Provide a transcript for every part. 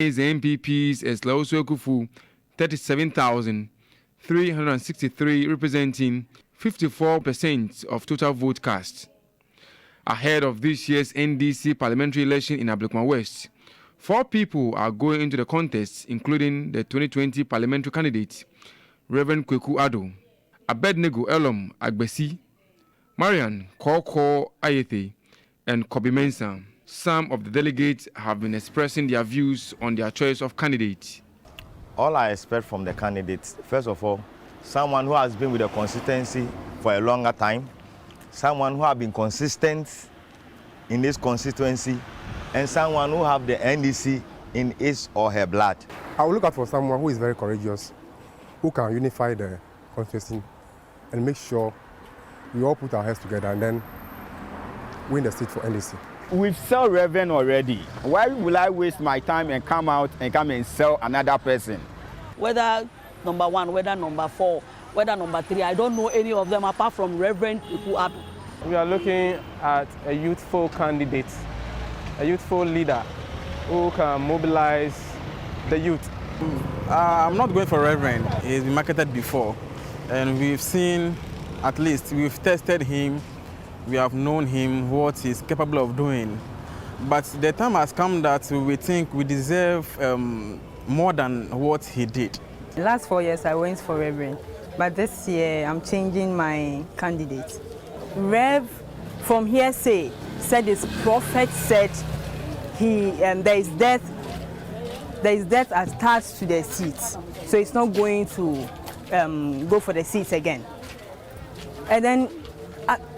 The MPPs as Lauso Kufu 37,363, representing 54% of total vote cast. Ahead of this year's NDC Parliamentary election in Ablekuma West, 4 people are going into the contest, including the 2020 parliamentary candidate, Reverend Kweku Ado, Abednego Elom Agbesi, Marian Koko Ayete, and Kobi Mensah. Some of the delegates have been expressing their views on their choice of candidate. All I expect from the candidates, first of all, someone who has been with the constituency for a longer time, someone who has been consistent in this constituency, and someone who have the NDC in his or her blood. I will look out for someone who is very courageous, who can unify the constituency and make sure we all put our heads together and then win the seat for NDC. We've sold Reverend already. Why will I waste my time and come out and come and sell another person? Whether number 1, whether number 4, whether number 3, I don't know any of them apart from Reverend Kweku Ado. We are looking at a youthful candidate, a youthful leader who can mobilize the youth. I'm not going for Reverend. He's been marketed before, and we've seen, at least, we've tested him. We have known him, what he's capable of doing. But the time has come that we think we deserve more than what he did. The last 4 years I went for Reverend, but this year I'm changing my candidate. Rev, from hearsay, said his prophet said there is death attached to the seats, so it's not going to go for the seats again. And then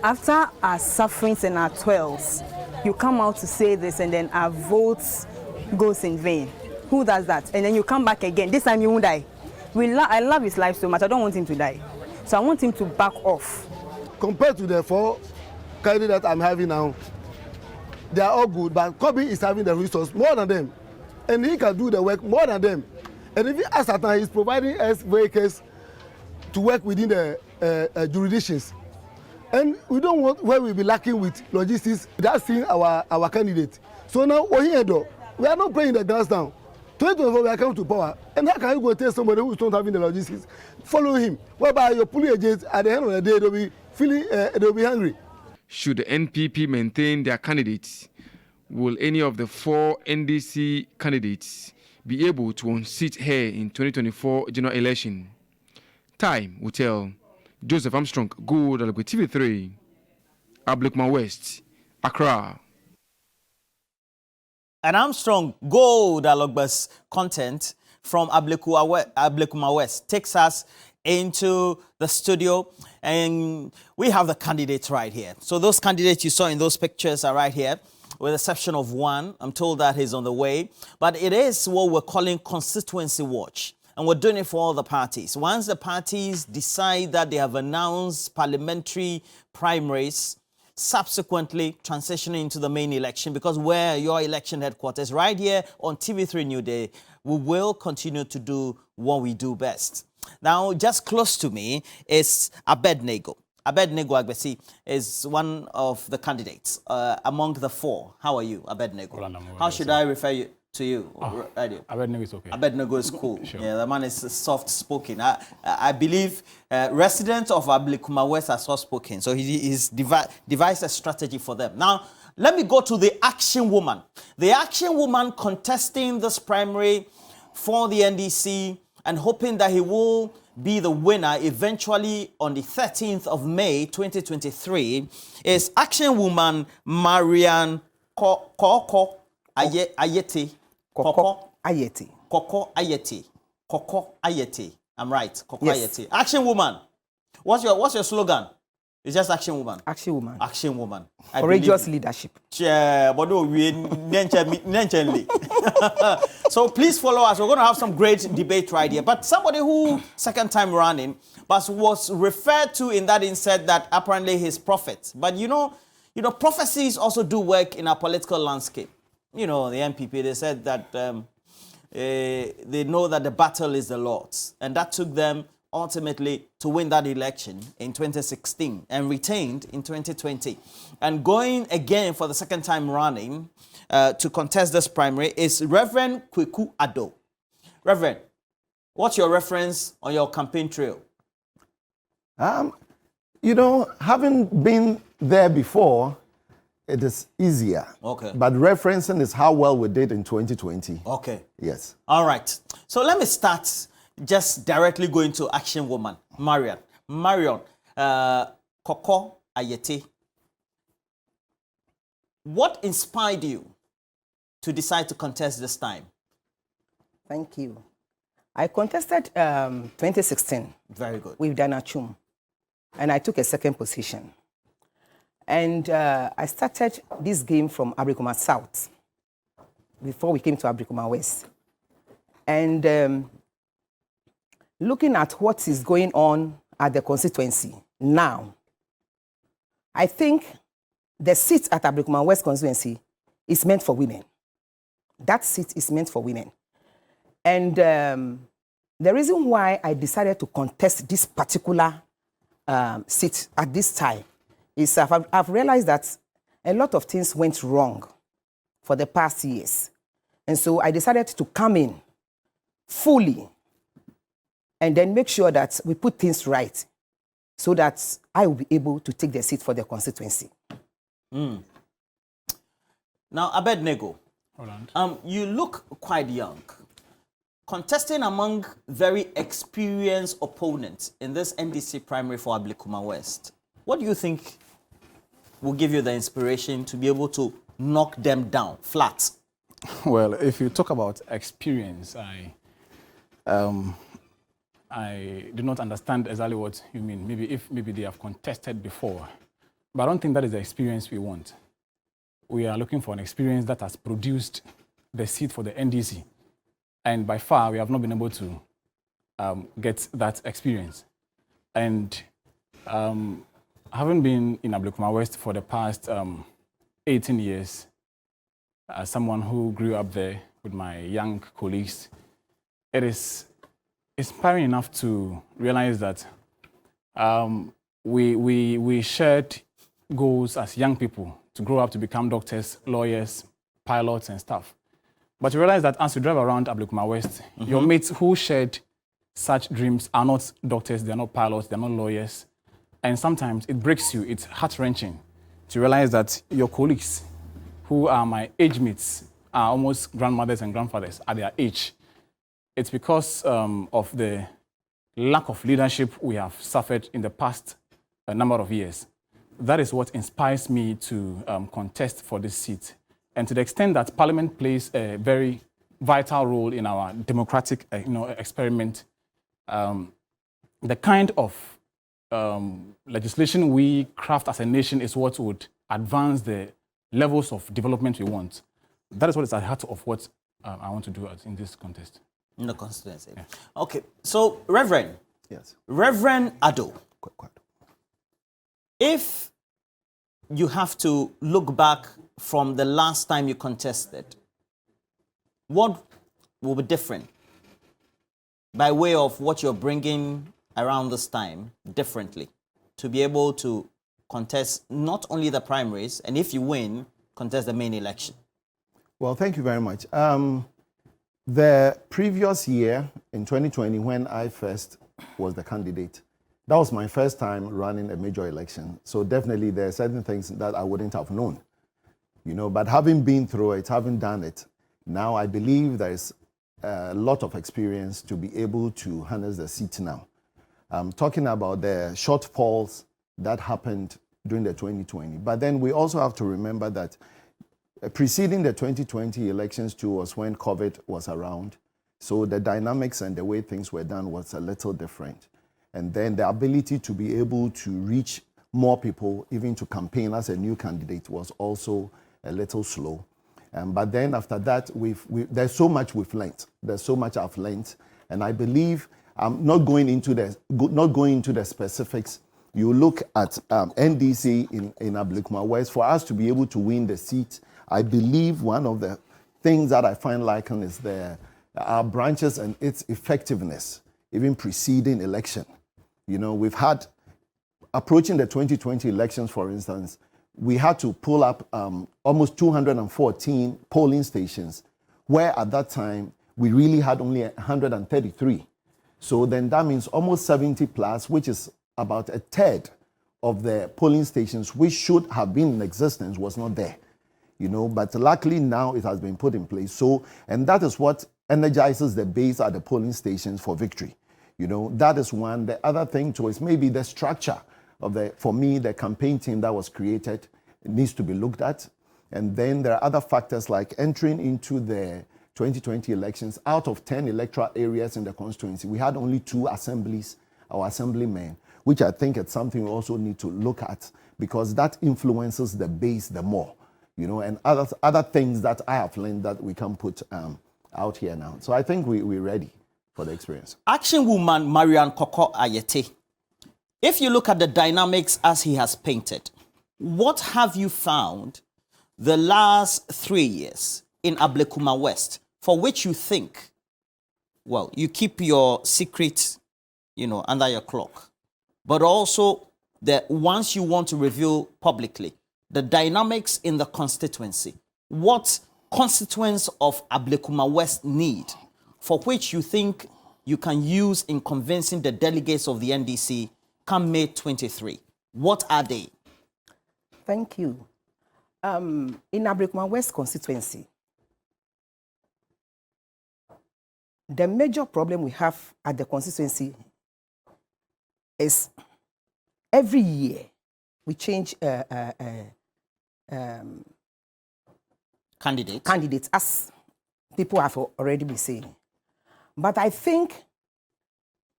after our sufferings and our toils, you come out to say this and then our votes goes in vain. Who does that? And then you come back again. This time you won't die. I love his life so much. I don't want him to die. So I want him to back off. Compared to the 4 candidates I'm having now, they are all good, but Kobe is having the resource more than them. And he can do the work more than them. And if he asks at he's providing us vehicles to work within the jurisdictions. And we don't want where we'll be lacking with logistics without seeing our candidate. So now, we are not playing the guns down. 2024, we are coming to power. And how can you go tell somebody who is not having the logistics, follow him, whereby your police agents, at the end of the day, they'll be hungry. Should the NPP maintain their candidates, will any of the 4 NDC candidates be able to unseat her in 2024 general election? Time will tell. Joseph Armstrong, Good Alagwe TV3, Ablekuma West, Accra. And Armstrong Gold Alogba's content from Ablekuma West takes us into the studio, and we have the candidates right here. So those candidates you saw in those pictures are right here, with the exception of one. I'm told that he's on the way, but it is what we're calling Constituency Watch. And we're doing it for all the parties. Once the parties decide that they have announced parliamentary primaries, subsequently transitioning into the main election, because we're your election headquarters right here on TV3 New Day, we will continue to do what we do best. Now, just close to me is Abednego. Abednego Agbesi is one of the candidates among the 4. How are you, Abednego? How should I refer you? To you, Abednego is okay. Abednego is cool. Sure. Yeah, the man is soft-spoken. I believe residents of Ablekuma West are soft-spoken, so he's devised a strategy for them. Now, let me go to the action woman. The action woman contesting this primary for the NDC and hoping that he will be the winner eventually on the 13th of May, 2023, is action woman Marian Koko Ayete. Koko Ayete. Koko Ayete. Koko Ayete. I'm right. Koko Ayete. Action woman. What's your slogan? It's just action woman. Action woman. Action woman. Courageous leadership. So please follow us. We're going to have some great debate right here. But somebody who second time running, but was referred to in that insert that apparently he's prophet. But you know, prophecies also do work in our political landscape. You know, the NPP, they said that they know that the battle is the Lord's. And that took them ultimately to win that election in 2016 and retained in 2020. And going again for the second time running to contest this primary is Reverend Kweku Ado. Reverend, what's your reference on your campaign trail? You know, having been there before, it is easier. Okay. But referencing is how well we did in 2020. Okay. Yes. All right. So let me start just directly going to Action Woman, Marion. Marion, Koko Ayete. What inspired you to decide to contest this time? Thank you. I contested 2016. Very good. With Dana Chum. And I took a second position. And I started this game from Ablekuma South before we came to Ablekuma West. And looking at what is going on at the constituency now, I think the seat at Ablekuma West constituency is meant for women. That seat is meant for women. And the reason why I decided to contest this particular seat at this time is I've realized that a lot of things went wrong for the past years. And so I decided to come in fully and then make sure that we put things right so that I will be able to take the seat for the constituency. Now, Abednego, you look quite young. Contesting among very experienced opponents in this NDC primary for Ablekuma West, what do you think will give you the inspiration to be able to knock them down flat? Well, if you talk about experience, I do not understand exactly what you mean. Maybe they have contested before, but I don't think that is the experience we want. We are looking for an experience that has produced the seat for the NDC. And by far, we have not been able to get that experience. And having been in Ablekuma West for the past 18 years, as someone who grew up there with my young colleagues, it is inspiring enough to realize that we shared goals as young people to grow up to become doctors, lawyers, pilots, and stuff. But you realize that as you drive around Ablekuma West, your mates who shared such dreams are not doctors, they're not pilots, they're not lawyers. And sometimes it breaks you, it's heart-wrenching to realize that your colleagues who are my age mates are almost grandmothers and grandfathers at their age. It's because of the lack of leadership we have suffered in the past number of years. That is what inspires me to contest for this seat. And to the extent that Parliament plays a very vital role in our democratic experiment, the kind of legislation we craft as a nation is what would advance the levels of development we want. That is what is at the heart of what I want to do in this contest. In the constituency. Yeah. Okay, so Reverend. Yes. Reverend Ado. If you have to look back from the last time you contested, what will be different by way of what you're bringing around this time differently to be able to contest not only the primaries, and if you win, contest the main election? Well, thank you very much. The previous year, in 2020, when I first was the candidate, that was my first time running a major election. So definitely there are certain things that I wouldn't have known. But having been through it, having done it, now I believe there is a lot of experience to be able to harness the seat now. I'm talking about the shortfalls that happened during the 2020. But then we also have to remember that preceding the 2020 elections too was when COVID was around. So the dynamics and the way things were done was a little different. And then the ability to be able to reach more people, even to campaign as a new candidate, was also a little slow. But then after that, there's so much we've learned. There's so much I've learned. And I believe, not going into the specifics, you look at NDC in Ablekuma West, for us to be able to win the seat, I believe one of the things that I find lacking is our branches and its effectiveness. even preceding election. You know, we've had, approaching the 2020 elections, for instance, we had to pull up almost 214 polling stations, where at that time, we really had only 133. So then that means almost 70 plus, which is about a third of the polling stations which should have been in existence was not there. You know, but luckily now it has been put in place. So, and that is what energizes the base at the polling stations for victory. You know, that is one. The other thing too is maybe the structure of for me, the campaign team that was created needs to be looked at. And then there are other factors like entering into the 2020 elections. Out of 10 electoral areas in the constituency, we had only 2 assemblies, our assemblymen, which I think it's something we also need to look at, because that influences the base the more. You know, and other things that I have learned that we can put out here now. So I think we're ready for the experience. Action woman Marian Koko Ayete, if you look at the dynamics as he has painted, what have you found the last 3 years in Ablekuma West for which you think, well, you keep your secret, you know, under your cloak, but also that once you want to reveal publicly the dynamics in the constituency, what constituents of Ablekuma West need for which you think you can use in convincing the delegates of the NDC come May 23? What are they? Thank you. In Ablekuma West constituency, the major problem we have at the constituency is every year we change candidates, as people have already been saying. But I think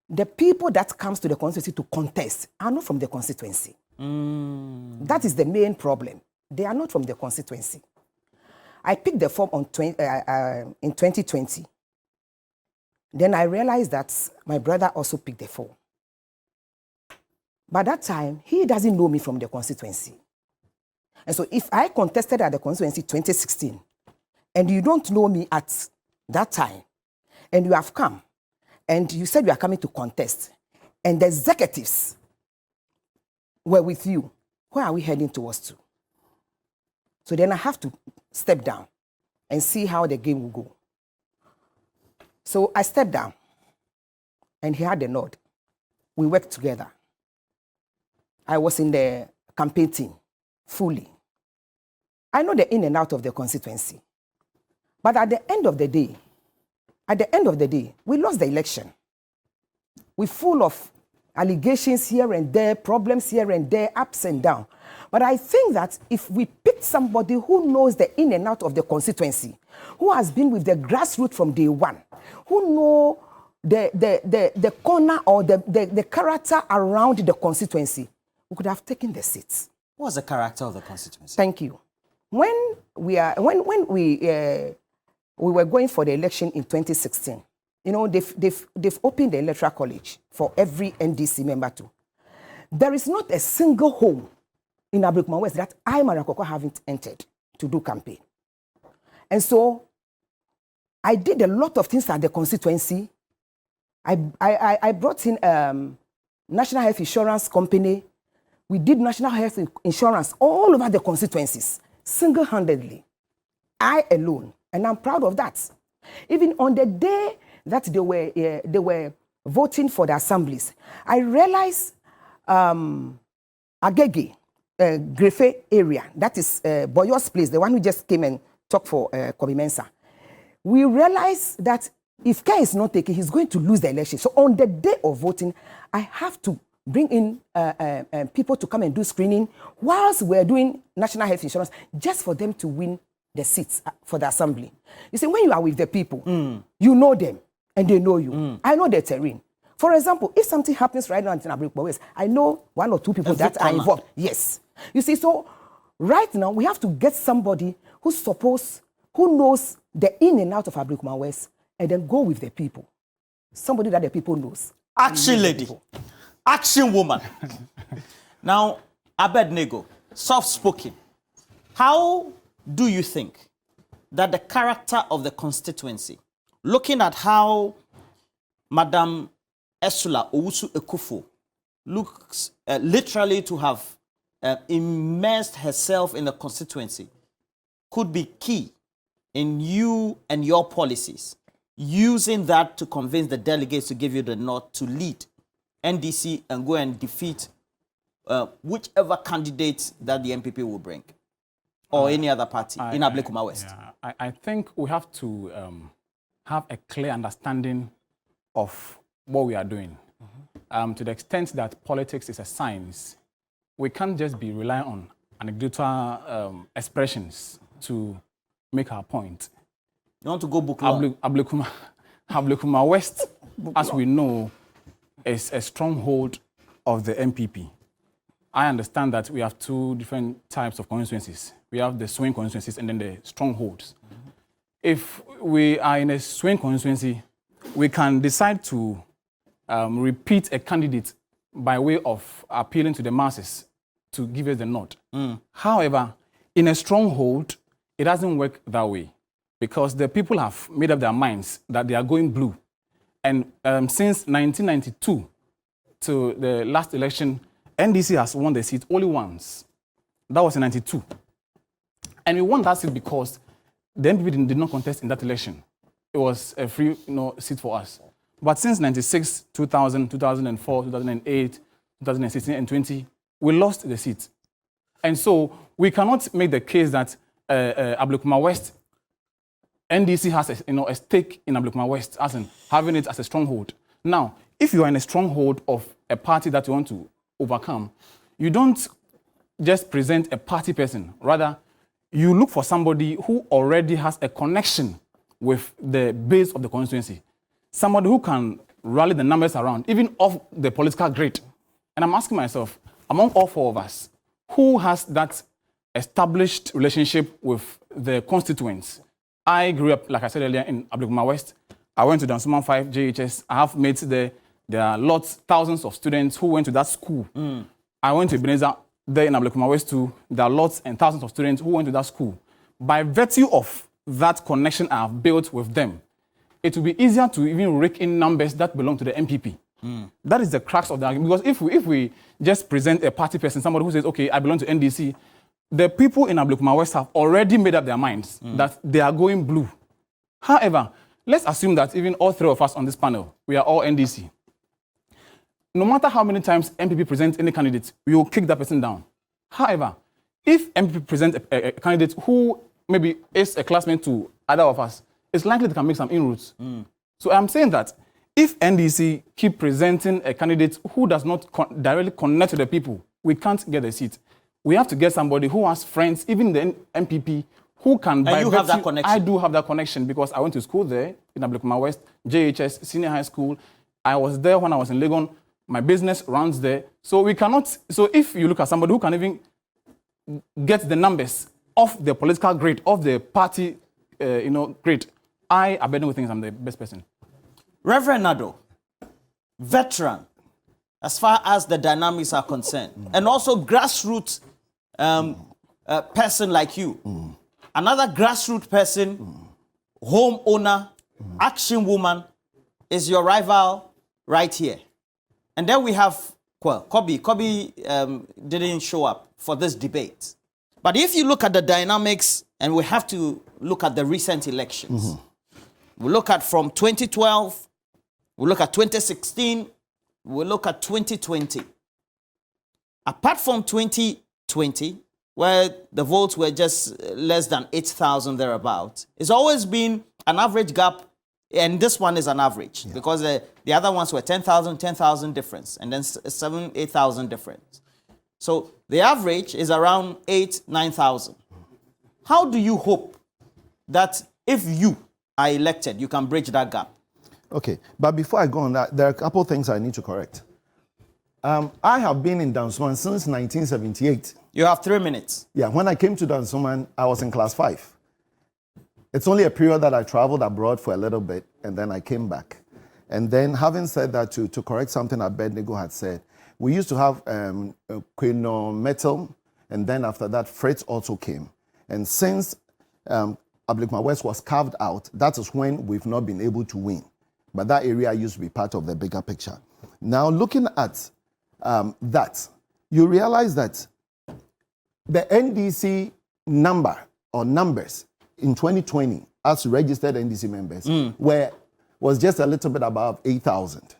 the people that comes to the constituency to contest are not from the constituency. That is the main problem. They are not from the constituency. I picked the form in 2020. Then I realized that my brother also picked the form. By that time, he doesn't know me from the constituency. And so if I contested at the constituency 2016, and you don't know me at that time, and you have come, and you said you are coming to contest, and the executives were with you, where are we heading towards to? So then I have to step down and see how the game will go. So I stepped down, and he had the nod. We worked together. I was in the campaign team fully. I know the in and out of the constituency. But at the end of the day, we lost the election. We're full of allegations here and there, problems here and there, ups and downs. But I think that if we pick somebody who knows the in and out of the constituency, who has been with the grassroots from day one, who know the corner or the character around the constituency, we could have taken the seats. What was the character of the constituency? Thank you. When we were going for the election in 2016, you know, they've opened the electoral college for every NDC member too. There is not a single home in Ablekuma West that I, Marian Koko, haven't entered to do campaign. And so I did a lot of things at the constituency. I brought in National Health Insurance Company. We did National Health Insurance all over the constituencies, single-handedly, I alone, and I'm proud of that. Even on the day that they were voting for the assemblies, I realized Agege, Grefe area, that is Boyo's place, the one who just came and talked for Kobe Mensah. We realized that if Care is not taken, he's going to lose the election. So on the day of voting, I have to bring in people to come and do screening whilst we're doing national health insurance, just for them to win the seats for the assembly. You see, when you are with the people, you know them and they know you. I know their terrain. For example, if something happens right now in Ablekuma West, I know 1 or 2 people that are involved. Yes. You see, so right now we have to get somebody who knows the in and out of Ablekuma West, and then go with the people. Somebody that the people knows. Action lady. Action woman. Now, Abednego, soft-spoken. How do you think that the character of the constituency, looking at how Madam Esula Owusu Ekufo looks literally to have immersed herself in the constituency could be key in you and your policies, using that to convince the delegates to give you the nod to lead NDC and go and defeat whichever candidate that the MPP will bring, or any other party in Ablekuma West? Yeah, I think we have to have a clear understanding of what we are doing. To the extent that politics is a science, we can't just be relying on anecdotal expressions to make our point. You want to go book long? Ablekuma West, as we know, is a stronghold of the MPP. I understand that we have two different types of constituencies. We have the swing constituencies and then the strongholds. If we are in a swing constituency, we can decide to repeat a candidate by way of appealing to the masses to give us the nod. However, in a stronghold, it doesn't work that way because the people have made up their minds that they are going blue. And since 1992 to the last election, NDC has won the seat only once. That was in 92. And we won that seat because the MPP did not contest in that election. It was a free seat for us. But since 96, 2000, 2004, 2008, 2016, and 20, we lost the seat. And so we cannot make the case that Ablekuma West, NDC has a stake in Ablekuma West, as in having it as a stronghold. Now, if you are in a stronghold of a party that you want to overcome, you don't just present a party person. Rather, you look for somebody who already has a connection with the base of the constituency. Somebody who can rally the numbers around, even off the political grid. And I'm asking myself, among all four of us, who has that established relationship with the constituents? I grew up, like I said earlier, in Ablekuma West. I went to Dansuman 5 JHS. I have mates there. There are lots, thousands of students who went to that school. I went to Ebenezer there in Ablekuma West too. There are lots and thousands of students who went to that school. By virtue of that connection I have built with them, it will be easier to even rake in numbers that belong to the MPP. That is the crux of the argument. Because if we just present a party person, somebody who says, okay, I belong to NDC, the people in Ablekuma West have already made up their minds that they are going blue. However, let's assume that even all three of us on this panel, we are all NDC. No matter how many times MPP presents any candidate, we will kick that person down. However, if MPP presents a candidate who maybe is a classmate to either of us, it's likely they can make some inroads. So I'm saying that if NDC keep presenting a candidate who does not directly connect to the people, we can't get a seat. We have to get somebody who has friends, even the MPP, who can... And you have that connection? I do have that connection because I went to school there in Ablekuma West, JHS, senior high school. I was there when I was in Legon. My business runs there. So we cannot... So if you look at somebody who can even get the numbers of the political grade, of the party, grade, I Abednego thinks I'm the best person. Reverend Nado, veteran, as far as the dynamics are concerned, and also grassroots person like you. Another grassroots person, homeowner, action woman, is your rival right here. And then we have, well, Kobe didn't show up for this debate. But if you look at the dynamics, and we have to look at the recent elections, we look at from 2012, we look at 2016, we look at 2020. Apart from 2020, where the votes were just less than 8,000 thereabouts, it's always been an average gap, and this one is an average, because the other ones were 10,000 difference, and then 7,000, 8,000 difference. So the average is around 8,000, 9,000. How do you hope that if you are elected, you can bridge that gap? Okay, but before I go on that, there are a couple of things I need to correct. I have been in Dansuman since 1978. You have 3 minutes. Yeah, when I came to Dansuman, I was in class 5. It's only a period that I traveled abroad for a little bit, and then I came back. And then, having said that, to correct something Abednego had said, we used to have Quino Metal, and then after that, Freight also came. And since Ablekuma West was carved out, that is when we've not been able to win. But that area used to be part of the bigger picture. Now, looking at that, you realize that the NDC number or numbers in 2020 as registered NDC members was just a little bit above 8,000.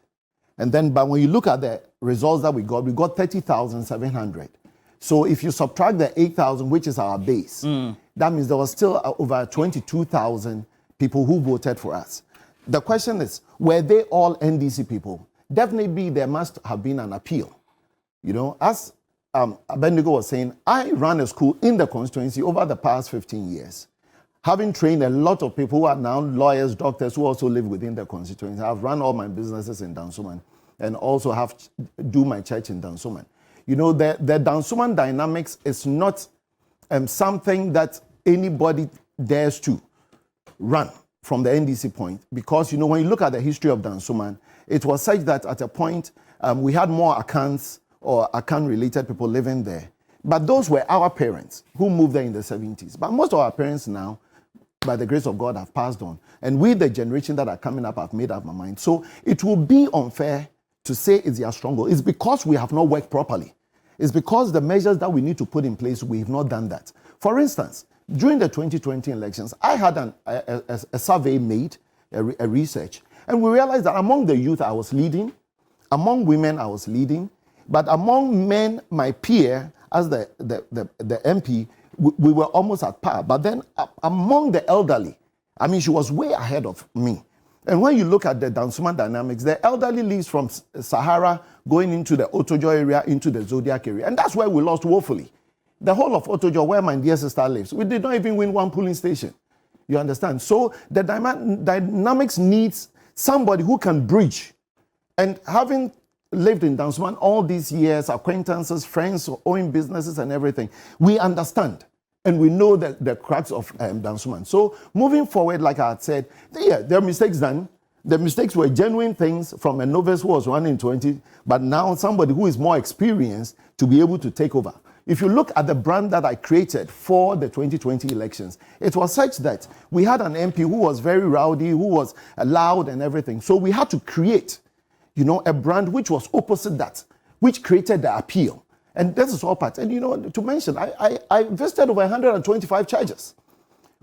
And then, but when you look at the results that we got 30,700. So if you subtract the 8,000, which is our base, that means there was still over 22,000 people who voted for us. The question is, were they all NDC people? Definitely there must have been an appeal. You know, as Ablekuma was saying, I ran a school in the constituency over the past 15 years. Having trained a lot of people who are now lawyers, doctors who also live within the constituency. I've run all my businesses in Dansoman and also do my church in Dansoman. You know, the Dansoman dynamics is not something that anybody dares to run from the NDC point, because, you know, when you look at the history of Dansoman, it was such that at a point we had more Akans or Akan-related people living there. But those were our parents who moved there in the 70s. But most of our parents now, by the grace of God, have passed on. And we, the generation that are coming up, have made up my mind. So it will be unfair to say it's their stronghold. It's because we have not worked properly. It's because the measures that we need to put in place, we have not done that. For instance, during the 2020 elections, I had a survey made, a research, and we realized that among the youth I was leading, among women I was leading, but among men, my peer, as the MP, we were almost at par. But then among the elderly, I mean, she was way ahead of me. And when you look at the Dansoman dynamics, the elderly lives from Sahara going into the Otojo area, into the Zodiac area. And that's where we lost woefully. The whole of Otojo, where my dear sister lives, we did not even win one polling station. You understand? So the dynamics needs somebody who can bridge. And having lived in Dansoman all these years, acquaintances, friends, owning businesses and everything, we understand. And we know the cracks of Dansoman. So moving forward, like I had said, there are mistakes done. The mistakes were genuine things from a novice who was running 20, but now somebody who is more experienced to be able to take over. If you look at the brand that I created for the 2020 elections, it was such that we had an MP who was very rowdy, who was loud and everything. So we had to create, you know, a brand which was opposite that, which created the appeal. And this is all part. And, you know, to mention, I visited over 125 charges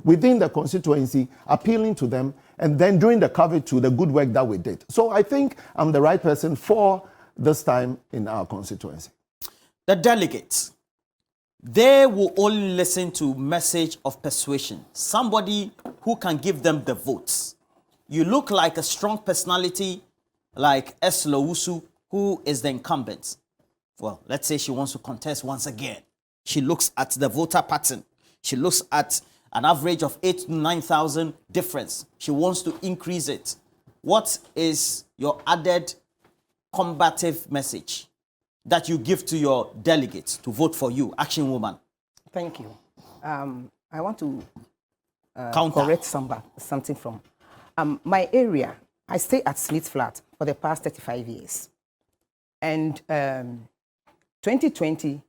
within the constituency, appealing to them, and then doing the coverage to the good work that we did. So I think I'm the right person for this time in our constituency. The delegates, they will only listen to message of persuasion, somebody who can give them the votes. You look like a strong personality like Eslo Usu, who is the incumbent. Well, let's say she wants to contest once again. She looks at the voter pattern. She looks at an average of 8,000 to 9,000 difference. She wants to increase it. What is your added combative message that you give to your delegates to vote for you, Action Woman? Thank you. I want to correct something from my area. I stay at Smith Flat for the past 35 years. And 2020,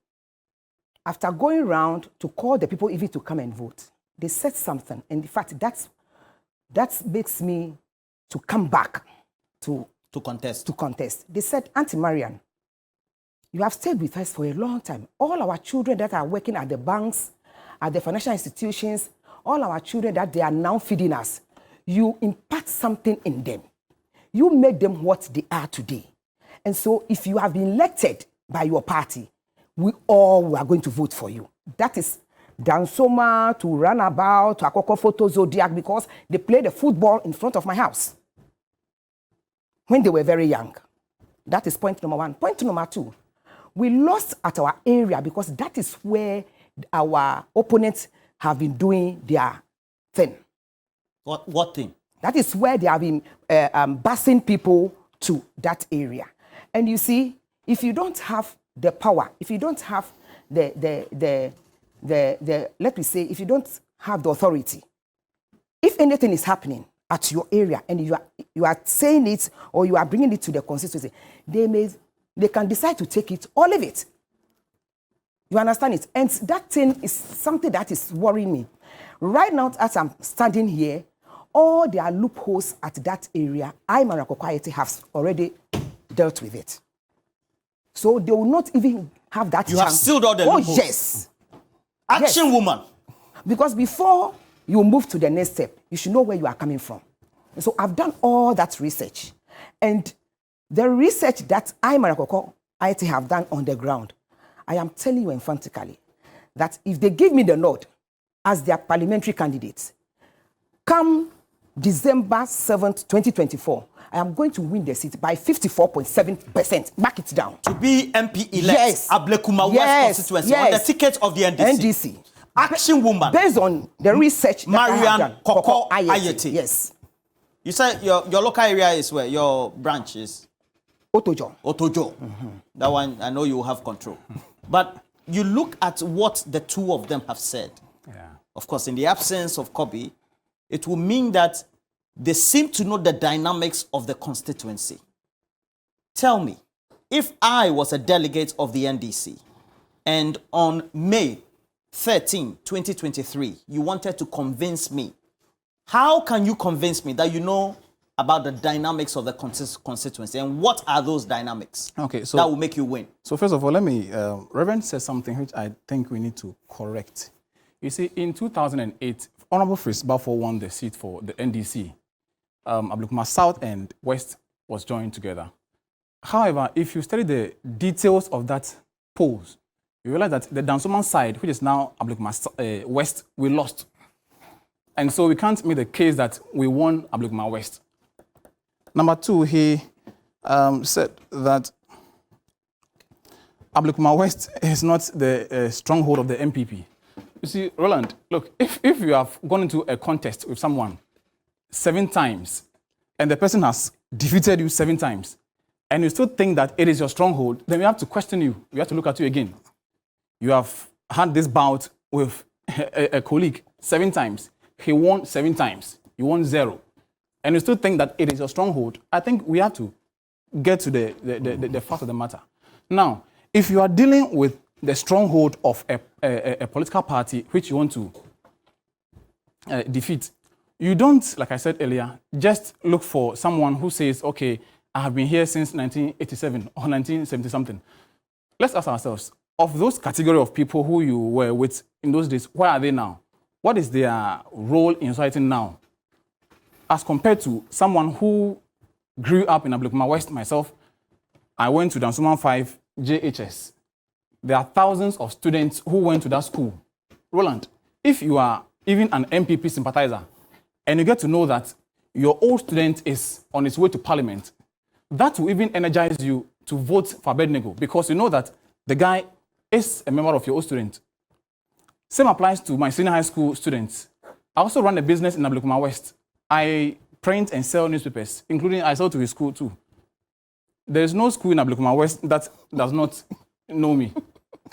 after going around to call the people even to come and vote, they said something. And in fact, that makes me to come back to contest. They said, Auntie Marian, you have stayed with us for a long time. All our children that are working at the banks, at the financial institutions, all our children that they are now feeding us, you impart something in them. You make them what they are today. And so if you have been elected by your party, we all are going to vote for you. That is Dansoma to Runabout to Akoko Photo Zodiac, because they play the football in front of my house when they were very young. That is point number one. Point number two, we lost at our area because that is where our opponents have been doing their thing. What thing? That is where they have been busing people to that area. And you see, if you don't have the power, if you don't have let me say, if you don't have the authority, if anything is happening at your area and you are saying it or you are bringing it to the constituency, they can decide to take it or leave it. You understand it? And that thing is something that is worrying me. Right now, as I'm standing here, all their loopholes at that area, I, Marakokwaiti, have already dealt with it. So they will not even have that You chance. have sealed all the Oh, loopholes. yes. Action Yes. woman. Because before you move to the next step, you should know where you are coming from. And so I've done all that research. And the research that I, Marakoko, IT have done on the ground, I am telling you emphatically that if they give me the nod as their parliamentary candidates, come December 7th, 2024, I am going to win the seat by 54.7%. Mark it down. To be MP elect, Yes. Ablekuma West Yes. constituency, Yes. on the ticket of the NDC. NDC. Action woman. Based on the research that I have Marian done. Koko Ayeti. Ayeti. Yes. You said your local area is where? Your branch is? Otojo. Otojo. That one, I know you will have control. But you look at what the two of them have said. Yeah. Of course, in the absence of Kobe, it will mean that they seem to know the dynamics of the constituency. Tell me, if I was a delegate of the NDC and on May 13, 2023, you wanted to convince me, how can you convince me that you know about the dynamics of the constituency and what are those dynamics Okay, so that will make you win? So first of all, let me, Reverend said something which I think we need to correct. You see, in 2008, Honorable Fritz Balfour won the seat for the NDC. Ablekuma South and West was joined together. However, if you study the details of that polls, you realize that the Dansoman side, which is now Ablekuma West, we lost. And so we can't make the case that we won Ablekuma West. Number two, he said that Ablekuma West is not the stronghold of the MPP. You see, Roland, look, if you have gone into a contest with someone 7 times and the person has defeated you 7 times and you still think that it is your stronghold, then we have to question you. We have to look at you again. You have had this bout with a colleague 7 times. He won 7 times. You won 0. And you still think that it is your stronghold. I think we have to get to the fact of the matter. Now, if you are dealing with the stronghold of a political party which you want to defeat, you don't, like I said earlier, just look for someone who says, okay, I have been here since 1987 or 1970-something. Let's ask ourselves, of those category of people who you were with in those days, where are they now? What is their role in society now? As compared to someone who grew up in Ablekuma West, myself, I went to Dansoman 5 JHS. There are thousands of students who went to that school. Roland, if you are even an MPP sympathizer and you get to know that your old student is on its way to parliament, that will even energize you to vote for Abednego because you know that the guy is a member of your old student. Same applies to my senior high school students. I also run a business in Ablekuma West. I print and sell newspapers, including I sell to his school too. There is no school in Ablekuma West that does not know me.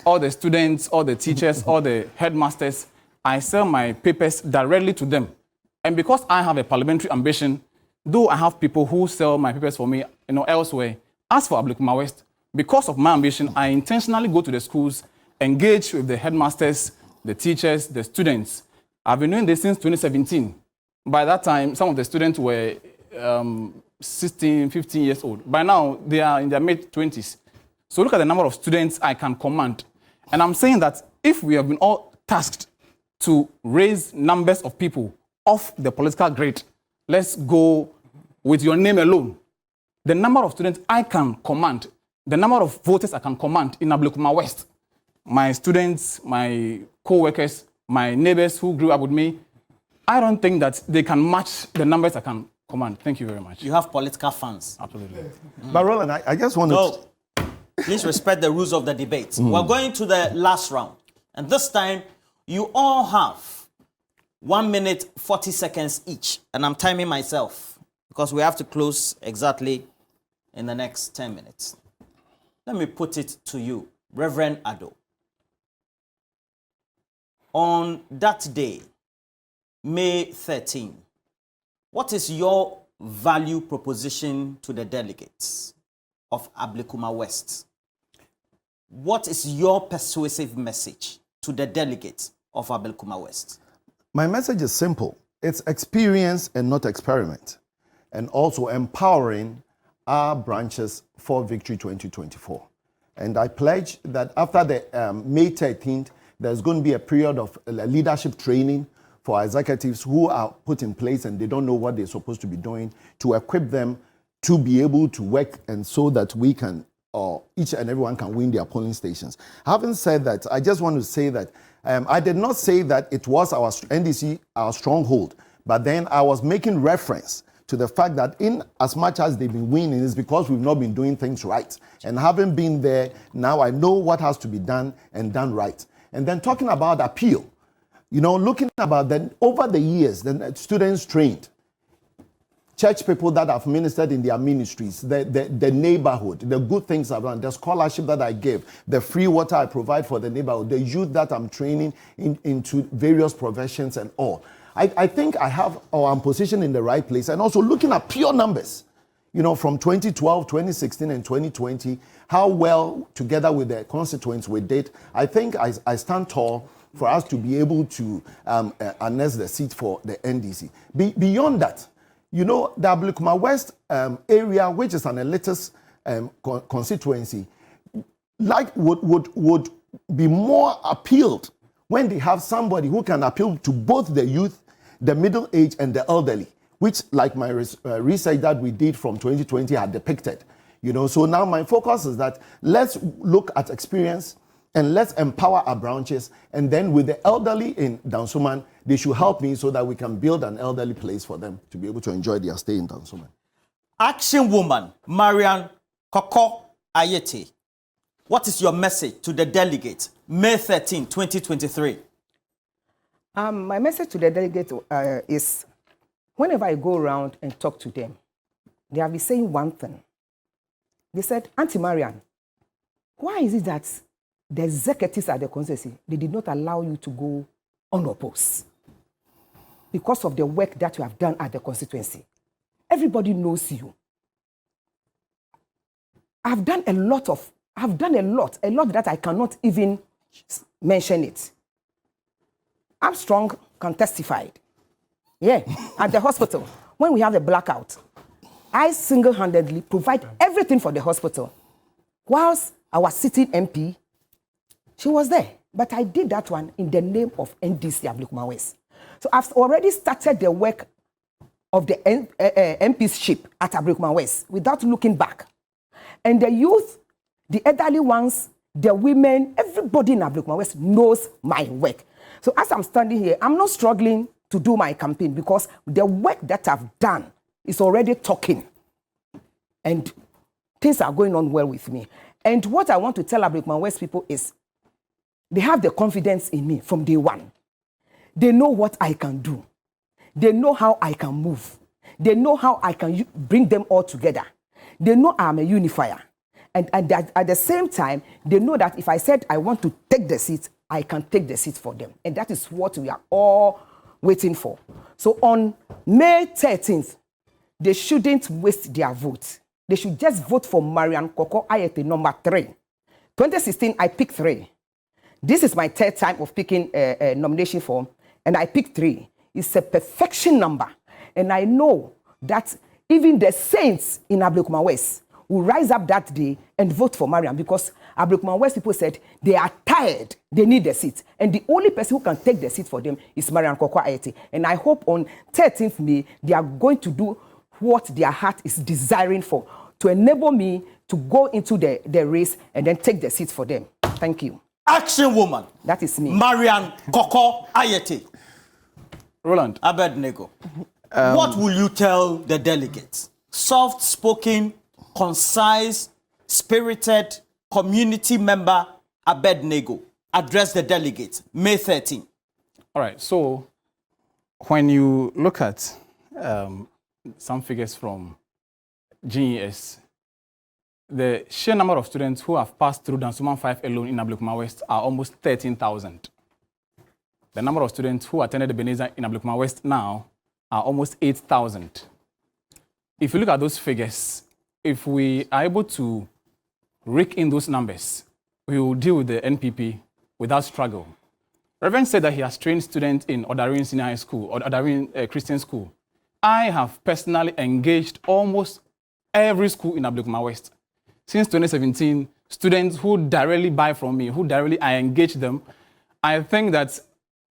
All the students, all the teachers, all the headmasters, I sell my papers directly to them. And because I have a parliamentary ambition, though I have people who sell my papers for me, elsewhere, as for Ablekuma West, because of my ambition, I intentionally go to the schools, engage with the headmasters, the teachers, the students. I've been doing this since 2017. By that time, some of the students were 16, 15 years old. By now, they are in their mid-20s. So look at the number of students I can command. And I'm saying that if we have been all tasked to raise numbers of people off the political grid, let's go with your name alone. The number of students I can command, the number of voters I can command in Ablekuma West, my students, my co-workers, my neighbors who grew up with me, I don't think that they can match the numbers I can command. Thank you very much. You have political fans. Absolutely. But Roland, I just want to... Please respect the rules of the debate. We're going to the last round. And this time, you all have 1 minute, 40 seconds each. And I'm timing myself because we have to close exactly in the next 10 minutes. Let me put it to you, Reverend Ado. On that day, May 13, what is your value proposition to the delegates of Ablekuma West? What is your persuasive message to the delegates of Ablekuma West? My message is simple. It's experience and not experiment. And also empowering our branches for Victory 2024. And I pledge that after the May 13th, there's going to be a period of leadership training for executives who are put in place and they don't know what they're supposed to be doing, to equip them to be able to work, and so that we can, each and everyone can win their polling stations. Having said that, I just want to say that I did not say that it was our NDC, our stronghold, but then I was making reference to the fact that in as much as they've been winning, it's because we've not been doing things right. And having been there, now I know what has to be done and done right. And then talking about appeal, you know, looking about that over the years, the students trained, church people that have ministered in their ministries, the neighborhood, the good things I've done, the scholarship that I give, the free water I provide for the neighborhood, the youth that I'm training into various professions and all. I think I have, or I'm positioned in the right place. And also looking at pure numbers, you know, from 2012, 2016, and 2020, how well, together with the constituents we did, I think I stand tall for us to be able to annex the seat for the NDC. Beyond that, you know, the Ablekuma West area, which is an elitist constituency, like would be more appealed when they have somebody who can appeal to both the youth, the middle age, and the elderly, which, like my research that we did from 2020 had depicted. You know, so now my focus is that let's look at experience and let's empower our branches, and then with the elderly in Dansoman, they should help me so that we can build an elderly place for them to be able to enjoy their stay in Dansoman. Action woman Marian Koko Ayete, what is your message to the delegates, May 13, 2023? My message to the delegates is, whenever I go around and talk to them, they have been saying one thing. They said, Auntie Marian, why is it that the executives at the constituency, they did not allow you to go unopposed? Because of the work that you have done at the constituency. Everybody knows you. I've done a lot that I cannot even mention it. Armstrong can testify. Yeah, at the hospital, when we have a blackout, I single-handedly provide everything for the hospital. Whilst our sitting MP, she was there. But I did that one in the name of NDC Ablekuma West. So I've already started the work of the MP's ship at Ablekuma West without looking back. And the youth, the elderly ones, the women, everybody in Ablekuma West knows my work. So as I'm standing here, I'm not struggling to do my campaign because the work that I've done is already talking. And things are going on well with me. And what I want to tell Ablekuma West people is they have the confidence in me from day one. They know what I can do. They know how I can move. They know how I can bring them all together. They know I'm a unifier. And at the same time, they know that if I said I want to take the seat, I can take the seat for them. And that is what we are all waiting for. So on May 13th, they shouldn't waste their vote. They should just vote for Marian Koko Ayete, number 3. 2016, I picked 3. This is my 3rd time of picking a nomination form, and I picked 3. It's a perfection number. And I know that even the saints in Ablekuma West will rise up that day and vote for Marian, because Ablekuma West people said they are tired, they need the seat. And the only person who can take the seat for them is Marian Koko Ayete. And I hope on 13th May, they are going to do what their heart is desiring for, to enable me to go into the race and then take the seat for them. Thank you. Action woman. That is me. Marian Koko Ayete. Roland. Abednego. What will you tell the delegates? Soft-spoken, concise, spirited community member Abednego. Address the delegates, May 13. All right, so when you look at some figures from GES, the sheer number of students who have passed through Dansoman 5 alone in Ablekuma West are almost 13,000. The number of students who attended the Ebenezer in Ablekuma West now are almost 8,000. If you look at those figures, if we are able to rake in those numbers, we will deal with the NPP without struggle. Reverend said that he has trained students in Odarin Senior High School or Odarin Christian School. I have personally engaged almost every school in Ablekuma West. Since 2017, students who directly buy from me, who directly I engage them, I think that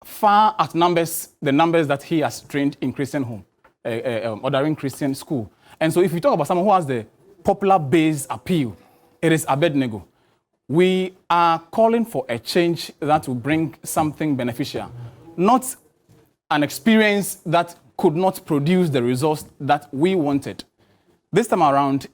far outnumbers the numbers that he has trained in Christian home, ordering Christian school. And so if we talk about someone who has the popular base appeal, it is Abednego. We are calling for a change that will bring something beneficial, not an experience that could not produce the results that we wanted. This time around,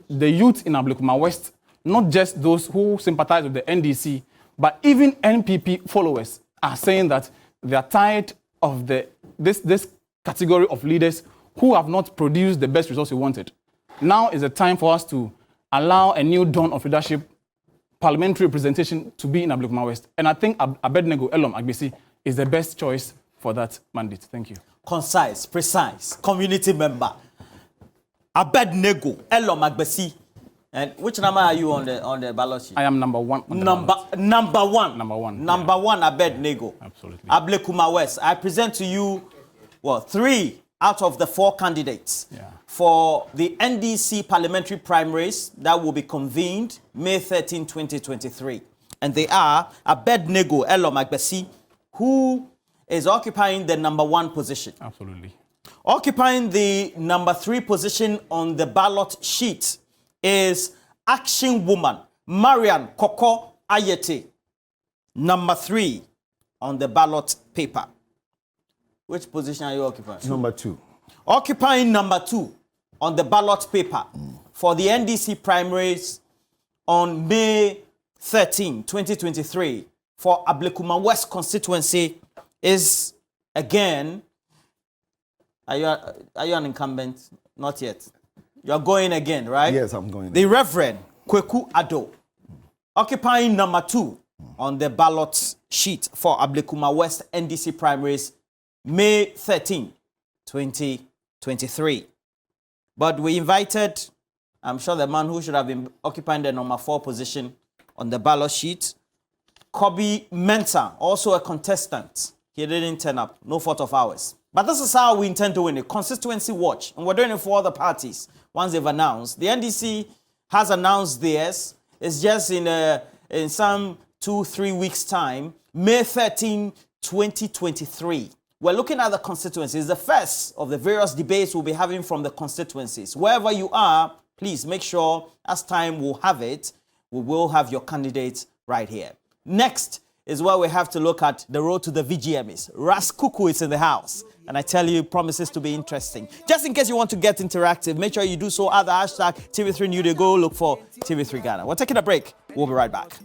the youth in Ablekuma West, not just those who sympathize with the NDC, but even NPP followers are saying that they are tired of this category of leaders who have not produced the best results we wanted. Now is the time for us to allow a new dawn of leadership, parliamentary representation to be in Ablekuma West. And I think Abednego Elom Agbesi is the best choice for that mandate. Thank you. Concise, precise, community member. Abednego Elom Agbesi. And which number are you on the ballot sheet? I am number one. Number one. Number yeah. one, Abednego. Absolutely. Ablekuma West. I present to you, well, 3 out of the 4 candidates for the NDC Parliamentary primaries that will be convened May 13, 2023. And they are Abednego Elom Agbesi, who is occupying the number 1 position. Absolutely. Occupying the number 3 position on the ballot sheet is Action Woman Marian Koko Ayete, number 3 on the ballot paper. Which position are you occupying? Number 2. Occupying number 2 on the ballot paper for the NDC primaries on May 13, 2023 for Ablekuma West constituency is again. Are you an incumbent? Not yet. You're going again, right? Yes, I'm going. The Reverend Kweku Ado, occupying number 2 on the ballot sheet for Ablekuma West NDC primaries, May 13, 2023. But we invited, I'm sure the man who should have been occupying the number 4 position on the ballot sheet, Kobe Mensah, also a contestant. He didn't turn up, no fault of ours. But this is how we intend to win it. Constituency watch. And we're doing it for other parties once they've announced. The NDC has announced theirs. It's just in some 2-3 weeks' time. May 13, 2023. We're looking at the constituencies. The first of the various debates we'll be having from the constituencies. Wherever you are, please make sure as time will have it, we will have your candidates right here. Next is where we have to look at the road to the VGMs. Ras Kuku is in the house. And I tell you, promises to be interesting. Just in case you want to get interactive, make sure you do so at the hashtag TV3New Day. Go look for TV3 Ghana. We're taking a break. We'll be right back.